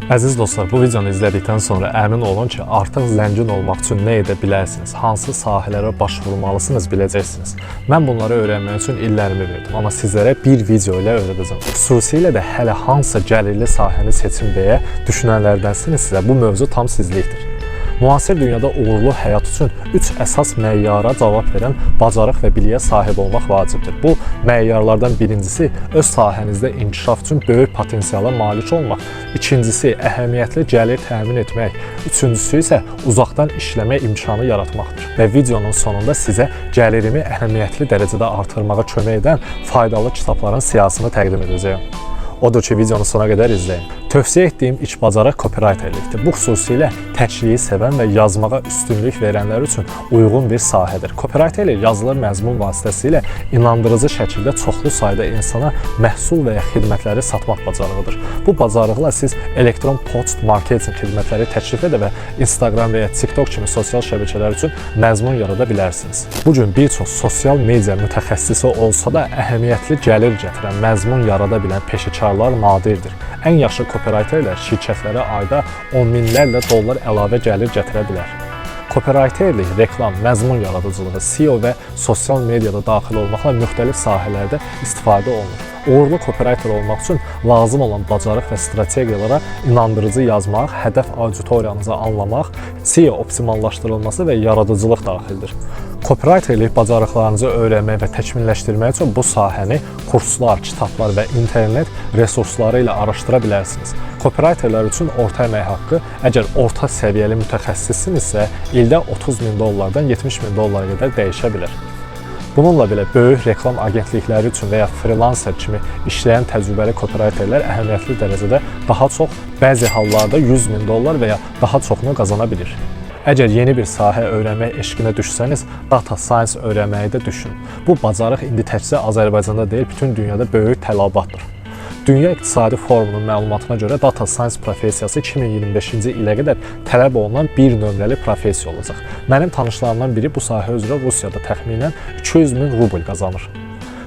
Əziz dostlar, bu videonu izlədikdən sonra əmin olun ki, artıq zəngin olmaq üçün nə edə bilərsiniz, hansı sahələrə başvurmalısınız biləcəksiniz. Mən bunları öyrənmək üçün illərimi verdim, amma sizlərə bir video ilə öyrədəcəm. Xüsusilə də hələ hansı gəlirli sahəni seçim deyə düşünənlərdənsinizsə, bu mövzu tam sizlikdir. Müasir dünyada uğurlu həyat üçün 3 əsas meyara cavab verən bacarıq və biliyə sahib olmaq vacibdir. Bu meyarlardan birincisi öz sahənizdə inkişaf üçün böyük potensiala malik olmaq, ikincisi əhəmiyyətli gəlir təmin etmək, üçüncüsü isə uzaqdan işləmə imkanı yaratmaqdır. Və videonun sonunda sizə gəlirimi əhəmiyyətli dərəcədə artırmağa kömək edən faydalı kitabların siyahısını təqdim edəcəyəm. Odur ki, videonu sona qədər izləyin. Tövsiyə etdiyim ilk bacarıq copywriterlikdir. Bu xüsusilə təkliyi sevən və yazmağa üstünlük verənlər üçün uyğun bir sahədir. Copywriterlik yazılı məzmun vasitəsilə inandırıcı şəkildə çoxlu sayda insana məhsul və ya xidmətləri satmaq bacarığıdır. Bu bacarıqla siz elektron post marketinq xidmətləri təklif edə və Instagram və ya TikTok kimi sosial şəbəkələr üçün məzmun yarada bilərsiniz. Bu gün bir çox sosial media mütəxəssisi olsa da əhəmiyyətli gəlir gətirən məzmun yarada bilən peşəkarlar nadirdir. Ən yaxşı copywriterlər şirkətlərə ayda on minlərlə dollar əlavə gəlir gətirə bilər. Copywriterlik, reklam, məzmun yaradıcılığı, SEO və sosial mediada daxil olmaqla müxtəlif sahələrdə istifadə olunur. Uğurlu copywriter olmaq üçün lazım olan bacarıq və strategiyalara inandırıcı yazmaq, hədəf auditoriyanızı anlamaq, SEO optimallaşdırılması və yaradıcılıq daxildir. Copywriterlik bacarıqlarınızı öyrənmək və təkmilləşdirmək üçün bu sahəni kurslar, kitablar və internet resursları ilə araşdıra bilərsiniz. Copywriterlər üçün orta əmək haqqı, əgər orta səviyyəli mütəxəssissinizsə, ildə 30 min dollardan 70 min dollara qədər dəyişə bilər. Bununla belə böyük reklam agentlikləri üçün və ya freelancer kimi işləyən təcrübəli copywriterlər əhəmiyyətli dərəcədə daha çox, bəzi hallarda 100 min dollar və ya daha çoxunu qazana bilir. Əgər yeni bir sahə öyrənmək eşqinə düşsəniz, data science öyrənməyi də düşünün. Bu bacarıq indi təkcə Azərbaycanda deyil, bütün dünyada böyük tələbatdır. Dünya İqtisadi Forumunun məlumatına görə data science professiyası 2025-ci ilə qədər tələb olunan bir nömrəli professiya olacaq. Mənim tanışlarımdan biri bu sahə üzrə Rusiyada təxminən 200 min rubl qazanır.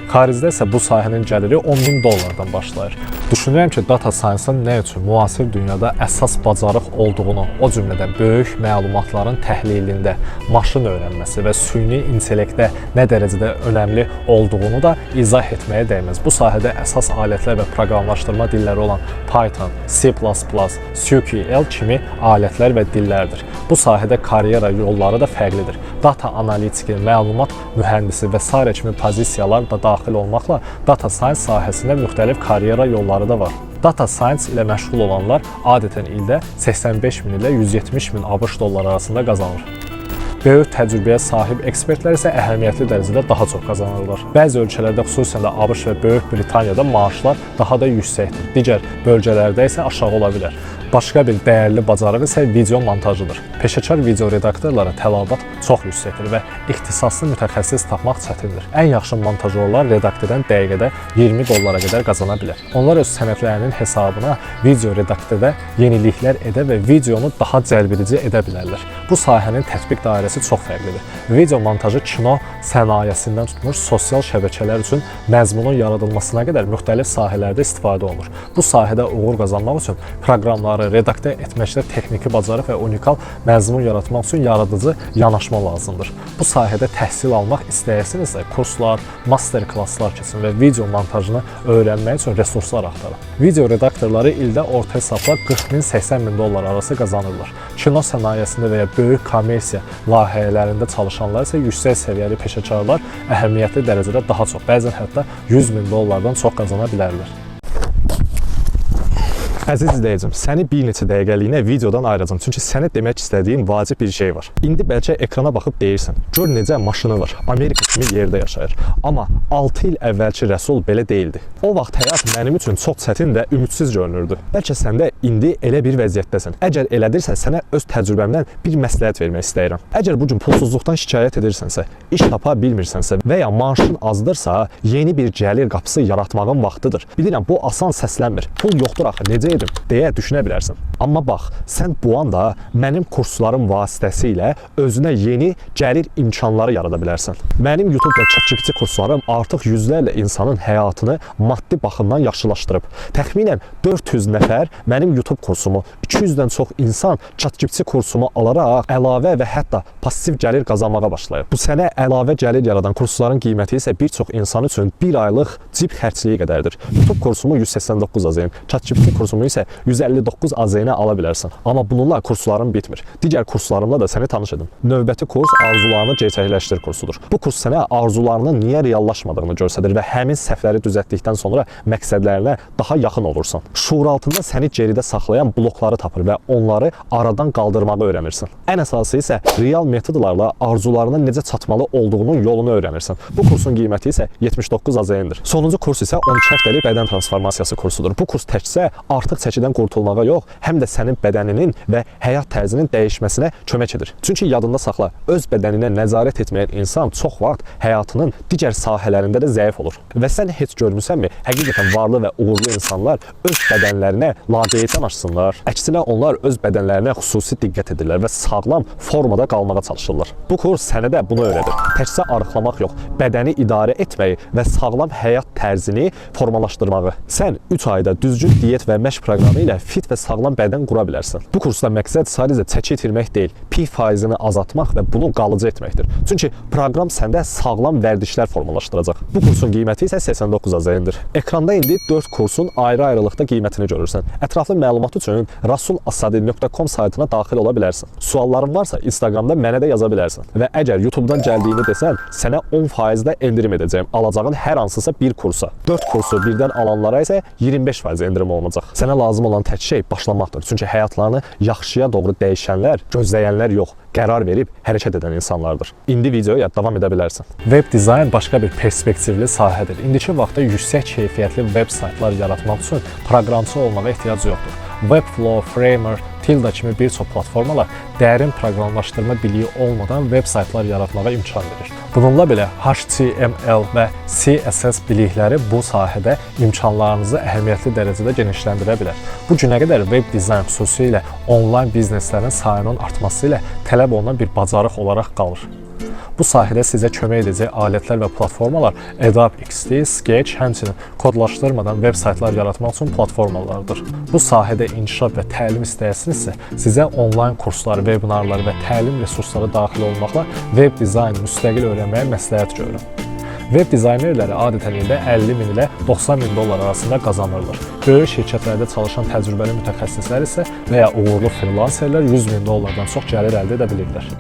Xaricdə isə bu sahənin gəliri 10 min dollardan başlayır. Düşünürəm ki, data science-ın nə üçün müasir dünyada əsas bacarıq olduğunu, o cümlədən böyük məlumatların təhlilində, maşın öyrənməsi və süni intellektdə nə dərəcədə önəmli olduğunu da izah etməyə dəyməz. Bu sahədə əsas alətlər və proqramlaşdırma dilləri olan Python, C++, SQL kimi alətlər və dillərdir. Bu sahədə karyera yolları da fərqlidir. Data analitiki, məlumat mühəndisi və s. kimi pozisiyalar da daxil olmaqla data science sahəsində müxtəlif karyera yolları da var. Data science ilə məşğul olanlar adətən ildə 85 min ilə 170 min ABŞ dolları arasında qazanır. Böyük təcrübəyə sahib ekspertlər isə əhəmiyyətli dərəcədə daha çox qazanırlar. Bəzi ölkələrdə, xüsusən də ABŞ və Böyük Britaniyada maaşlar daha da yüksəkdir. Digər bölgələrdə isə aşağı ola bilər. Başqa bir dəyərli bacarıq isə video montajıdır. Peşəkar video redaktorlara tələbat çox yüksəkdir və ixtisaslı mütəxəssis tapmaq çətindir. Ən yaxşı montajyorlar redaktördən dəqiqədə 20 dollara qədər qazana bilər. Onlar öz sənədlərinin hesabına video redaktördə yeniliklər edə və videonu daha cəlbedici edə bilərlər. Bu sahənin tətbiq dairəsi çox fərqlidir. Video montajı kino sənayesindən tutmuş sosial şəbəkələr üçün məzmunun yaradılmasına qədər müxtəlif sahələrdə istifadə olunur. Bu sahədə uğur qazanmaq üçün proqramları redaktə etməkdə texniki bacarıq və unikal məzmun yaratmaq üçün yaradıcı yanaşma lazımdır. Bu sahədə təhsil almaq istəyirsinizsə, kurslar, master klasslar keçin və video montajını öyrənmək üçün resurslar axtarın. Video redaktorları ildə orta hesabla 40 min 80 min dollar arası qazanırlar. Kino sənayesində və ya böyük kommersiya layihələrində çalışanlar isə yüksək səviyyəli peşəkarlar əhəmiyyətli dərəcədə daha çox, bəzən hətta 100 min dollardan çox qazana bilərlər. Əziz izləyicim, səni bir neçə dəqiqəliyinə videodan ayıracağım, çünki sənə demək istədiyim vacib bir şey var. İndi bəlkə ekrana baxıb deyirsən, gör necə maşını var, Amerika kimi yerdə yaşayır. Amma 6 il əvvəlki Rəsul belə deyildi. O vaxt həyat mənim üçün çox çətin və ümidsiz görünürdü. Bəlkə sən də indi elə bir vəziyyətdəsən. Əgər elədirsən, sənə öz təcrübəmdən bir məsləhət vermək istəyirəm. Əgər bu gün pulsuzluqdan şikayət edirsənsə, iş tapa bilmirsənsə və ya maaşın azdırsa, yeni bir gəlir qapısı yaratmağın vaxtıdır. Bilirəm, bu asan səslənmir. Pul yoxdur axı, necə deyə düşünə bilərsən. Amma bax, sən bu anda mənim kurslarım vasitəsilə özünə yeni gəlir imkanları yarada bilərsən. Mənim YouTube və ChatGPT kurslarım artıq yüzlərlə insanın həyatını maddi baxımdan yaxşılaşdırıb. Təxminən 400 nəfər mənim YouTube kursumu, 200-dən çox insan ChatGPT kursumu alaraq əlavə və hətta pasiv gəlir qazanmağa başlayıb. Bu sənə əlavə gəlir yaradan kursların qiyməti isə bir çox insan üçün bir aylıq cib xərcliyi qədərdir. YouTube kursumu 189 AZN, ChatGPT kursumu isə 159 AZN ala bilərsən. Amma bununla kurslarım bitmir. Digər kurslarımla da səni tanış edim. Növbəti kurs arzularını gerçəkləşdir kursudur. Bu kurs sənə arzularının niyə reallaşmadığını göstərir və həmin səhvləri düzəltdikdən sonra məqsədlərinə daha yaxın olursan. Şuur altında səni geridə saxlayan blokları tapır və onları aradan qaldırmağı öyrənirsən. Ən əsası isə real metodlarla arzularına necə çatmalı olduğunun yolunu öyrənirsən. Bu kursun qiyməti isə 79 AZN-dir. Sonuncu kurs isə 12 həftəlik bədən transformasiyası kursudur. Bu kurs təkcə artıq çəkidən qurtulmağa yox, həm də sənin bədəninin və həyat tərzinin dəyişməsinə kömək edir. Çünki yadında saxla, öz bədəninə nəzarət etməyən insan çox vaxt həyatının digər sahələrində də zəif olur. Və sən heç görmüsənmi, həqiqətən varlı və uğurlu insanlar öz bədənlərinə laqeyd yanaşsınlar. Əksinə onlar öz bədənlərinə xüsusi diqqət edirlər və sağlam formada qalmağa çalışırlar. Bu kurs sənə də bunu öyrədir. Təkcə arıqlamaq yox, bədəni idarə etməyi və sağlam həyat tərzini formalaşdırmağı. Sən 3 ayda düzgün diyet və məşq proqramı ilə fit və sağlam bədən qura bilərsən. Bu kursda məqsəd sadəcə çəki itirmək deyil, pi faizini azaltmaq və bunu qalıcı etməkdir. Çünki proqram səndə sağlam vərdişlər formalaşdıracaq. Bu kursun qiyməti isə 89 AZN-dir. Ekranda indi 4 kursun ayrı-ayrılıqda qiymətini görürsən. Ətraflı məlumat üçün rasulasadi.com saytına daxil ola bilərsən. Sualların varsa Instagramda mənə də yaza bilərsən. Və əgər YouTube'dan gəldiyini desən, sənə 10% endirim edəcəyim alacağın hər hansısa bir kursa. 4 kursu birdən alanlara isə 25% endirim olunacaq. Sənə lazım olan tək şey başlamaqdır. Çünki həyatlarını yaxşıya doğru dəyişənlər, gözləyənlər yox, qərar verib hərəkət edən insanlardır. İndi videoya davam edə bilərsən. Web dizayn başqa bir perspektivli sahədir. İndiki vaxtda yüksək keyfiyyətli web saytlar yaratmaq üçün proqramçı olmağa ehtiyac yoxdur. Webflow, Framer, Tilda kimi bir çox platformalar dərin proqramlaşdırma biliyi olmadan web saytlar yaratmağa imkan verir. Bununla belə HTML və CSS bilikləri bu sahədə imkanlarınızı əhəmiyyətli dərəcədə genişləndirə bilər. Bu günə qədər web dizayn xüsusilə onlayn bizneslərin sayının artması ilə tələb olunan bir bacarıq olaraq qalır. Bu sahədə sizə kömək edəcək alətlər və platformalar Adobe XD, Sketch, həmçinin kodlaşdırmadan web saytlar yaratmaq üçün platformalardır. Bu sahədə inkişaf və təlim istəyirsinizsə, sizə onlayn kurslar, webinarlar və təlim resursları daxil olmaqla web dizaynı müstəqil öyrənməyə məsləhət görürəm. Web dizaynerləri adətən ildə 50 min ilə 90 min dollar arasında qazanırlar. Böyük şirkətlərdə çalışan təcrübəli mütəxəssislər isə və ya uğurlu freelancerlər 100 min dollardan çox gəlir əldə edə bilirlər.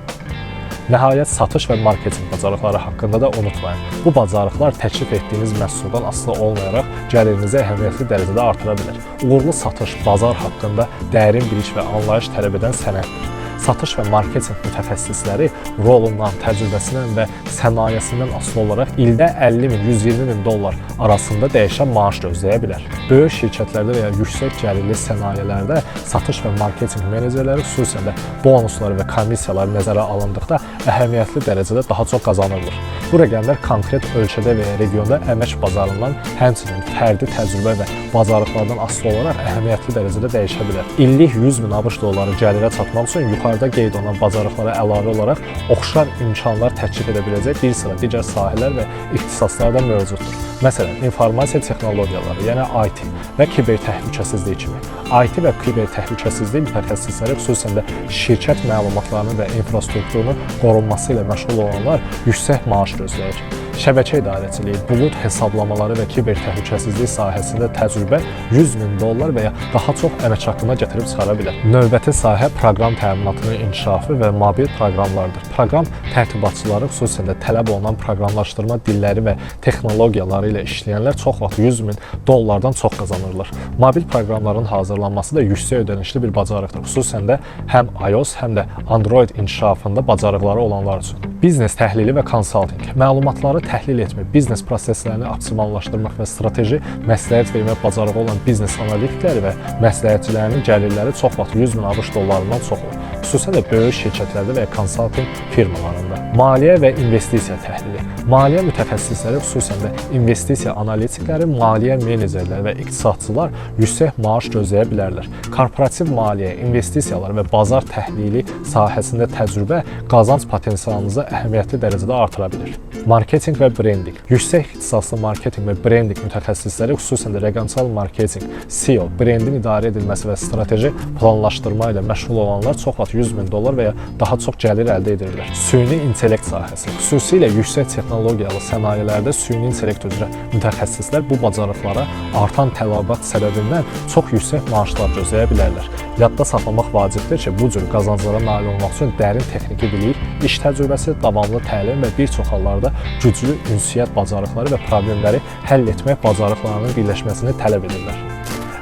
Nəhayət, satış və marketinq bacarıqları haqqında da unutmayın. Bu bacarıqlar təklif etdiyiniz məhsuldan asılı olmayaraq gəlirinizi əhəmiyyətli dərəcədə artıra bilər. Uğurlu satış, bazar haqqında dərin biliş və anlayış tələb edən sənətdir. Satış və marketinq mütəxəssisləri rolundan, təcrübəsindən və sənayesindən asılı olaraq ildə 50 min, 120 min dollar arasında dəyişən maaş gözləyə bilər. Böyük şirkətlərdə və ya yüksək gəlirli sənayelərdə satış və marketinq menecerləri xüsusən də bonuslar və komissiyalar nəzərə alındıqda əhəmiyyətli dərəcədə daha çox qazanırlar. Bu rəqəmlər konkret ölkədə və ya regionda əmək bazarından, həmçinin fərdi təcrübə və bacarıqlardan asılı olaraq əhəmiyyətli dərəcədə dəyişə bilər. İllik 100 min ABŞ dolları gəlirə çatmaq üçün yuxarıda qeyd olunan bacarıqlara əlavə olaraq oxşar imkanlar təklif edə biləcək bir sıra digər sahələr və ixtisaslar da mövcuddur. Məsələn, informasiya texnologiyaları, yəni IT və kiber təhlükəsizlik kimi. IT və kiber təhlükəsizlik mütəxəssisləri xüsusən də şirkət məlumatlarının və infrastrukturunun qorunması ilə məşğul olanlar yüksək maaş gözləyir. Şəbəkə idarəçiliyi, bulud hesablamaları və kiber təhlükəsizlik sahəsində təcrübə 100 min dollar və ya daha çox əmək haqqına gətirib çıxara bilər. Növbəti sahə proqram təminatının inkişafı və mobil proqramlardır. Proqram tərtibatçıları xüsusən də tələb olunan proqramlaşdırma dilləri və texnologiyaları ilə işləyənlər çox vaxt 100 min dollardan çox qazanırlar. Mobil proqramların hazırlanması da yüksək ödənişli bir bacarıqdır. Xüsusən də həm iOS, həm də Android inkişafında bacarıqları olanlar üçün. Biznes təhlili və konsaltinq, məlumatları təhlil etmək, biznes proseslərini optimallaşdırmaq və strateji məsləhət vermək bacarığı olan biznes analitikləri və məsləhətçilərinin gəlirləri çox vaxt 100 min ABŞ dollarından çox olur. xüsusən də böyük şirkətlərdə və ya konsalting firmalarında. Maliyyə və investisiya təhlili. Maliyyə mütəxəssisləri, xüsusən də investisiya analitikləri, maliyyə menecerləri və iqtisadçılar yüksək maaş gözləyə bilərlər. Korporativ maliyyə, investisiyalar və bazar təhlili sahəsində təcrübə qazanc potensialınızı əhəmiyyətli dərəcədə artıra bilir. Marketinq və brendinq. Yüksək ixtisaslı marketinq və brendinq mütəxəssisləri, xüsusən də rəqəmsal marketinq, SEO, brendin idarə edilməsi və strateji planlaşdırma ilə məşğul olanlar çox vaxt $100.000 və ya daha çox gəlir əldə edirlər. Süni intellekt sahəsi. Xüsusilə yüksək texnologiyalı sənayelərdə süni intellekt üzrə mütəxəssislər bu bacarıqlara artan tələbat səbəbindən çox yüksək maaşlar gözləyə bilərlər. Yadda saxlamaq vacibdir ki, bu cür qazanclara nail olmaq üçün dərin texniki bilik, iş təcrübəsi, davamlı təlim və bir çox hallarda güclü ünsiyyət bacarıqları və problemləri həll etmək bacarıqlarının birləşməsini tələb edirlər.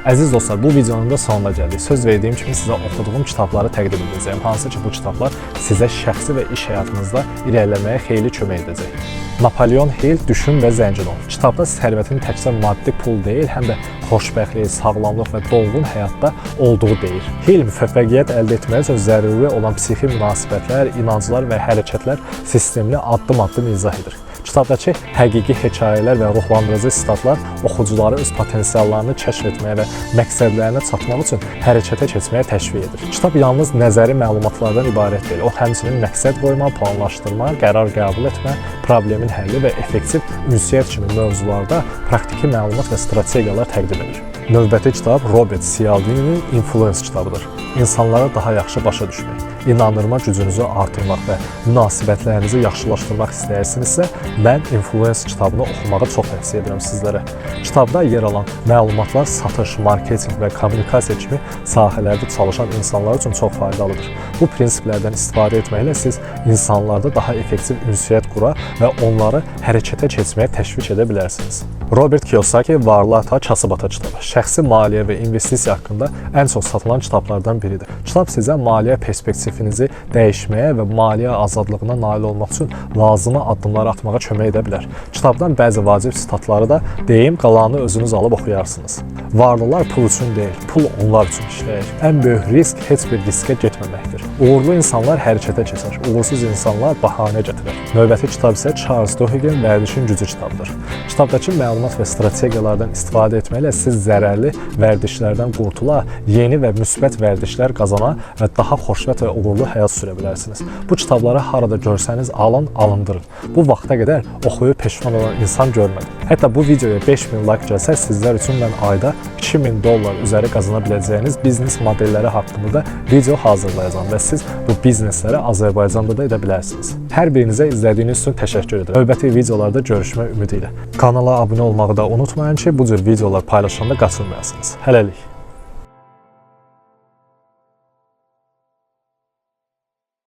Əziz dostlar, bu videonun da sonuna gəldik. Söz verdiyim kimi sizə oxuduğum kitabları təqdim edəcəyim. Hansı ki, bu kitablar sizə şəxsi və iş həyatınızda irəliləməyə xeyli kömək edəcək. Napoleon Hill Düşün və Zəngin ol. Kitabda sərvətin təkcə maddi pul deyil, həm də xoşbəxtlik, sağlamlıq və dolğun həyatda olduğu deyir. Hill müvəffəqiyyət əldə etmək üçün zəruri olan psixi münasibətlər, inanclar və hərəkətlər sistemli addım-addım izah edir. Kitabdakı həqiqi hekayələr və ruhlandırıcı sitatlar oxucuları öz potensiallarını kəşf etməyə və məqsədlərinə çatmaq üçün hərəkətə keçməyə təşviq edir. Kitab yalnız nəzəri məlumatlardan ibarət deyil. O həmçinin məqsəd qoyma, planlaşdırma, qərar qəbul etmə, problemin həlli və effektiv ünsiyyət kimi mövzularda praktiki məlumat və strategiyalar təqdim edir. Növbəti kitab Robert Cialdini'nin Influence kitabıdır. İnsanlara daha yaxşı başa düşmək, inandırma gücünüzü artırmaq və münasibətlərinizi yaxşılaşdırmaq istəyirsinizsə, mən Influence kitabını oxumağı çox tövsiyə edirəm sizlərə. Kitabda yer alan məlumatlar satış, marketinq və kommunikasiya kimi sahələrdə çalışan insanlar üçün çox faydalıdır. Bu prinsiplərdən istifadə etməklə siz insanlarda daha effektiv ünsiyyət qura və onları hərəkətə keçməyə təşviq edə bilərsiniz. Robert Kiyosaki Varlı ata, kasıb ata kitabı. Şəxsi maliyyə və investisiya haqqında ən çox satılan kitablardan biridir. Kitab sizə maliyyə perspektivinizi dəyişməyə və maliyyə azadlığına nail olmaq üçün lazımi addımlar atmağa kömək edə bilər. Kitabdan bəzi vacib sitatları da deyim, qalanını özünüz alıb oxuyarsınız. Varlılar pul üçün deyil, pul onlar üçün işləyir. Ən böyük risk heç bir riskə getməməkdir. Uğurlu insanlar hərəkətə keçər, uğursuz insanlar bahanə gətirər. Növbəti kitab isə Charles Duhiggin Vərdişin gücü kitabıdır. Kitabdakı məlumat və strategiyalardan istifadə etməklə siz zərərli vərdişlərdən qurtula, yeni və müsbət vərdişlər qazana və daha xoşbəxt və uğurlu həyat sürə bilərsiniz. Bu kitabları harada görsəniz alın, alındırın. Bu vaxta qədər oxuyub peşman olan insan görmədim. Hətta bu videoya 5000 like gəlsə, sizlər üçün mən ayda $2000 üzəri qazana biləcəyiniz biznes modelləri haqqında da video hazırlayacağam və siz bu biznesləri Azərbaycanda da edə bilərsiniz. Hər birinizə izlədiyiniz üçün təşəkkür edirəm. Növbəti videolarda görüşmək ümidi ilə. Kanala abunə olmağı da unutmayın ki, bu cür videolar paylaşanda qaçırmayasınız. Hələlik.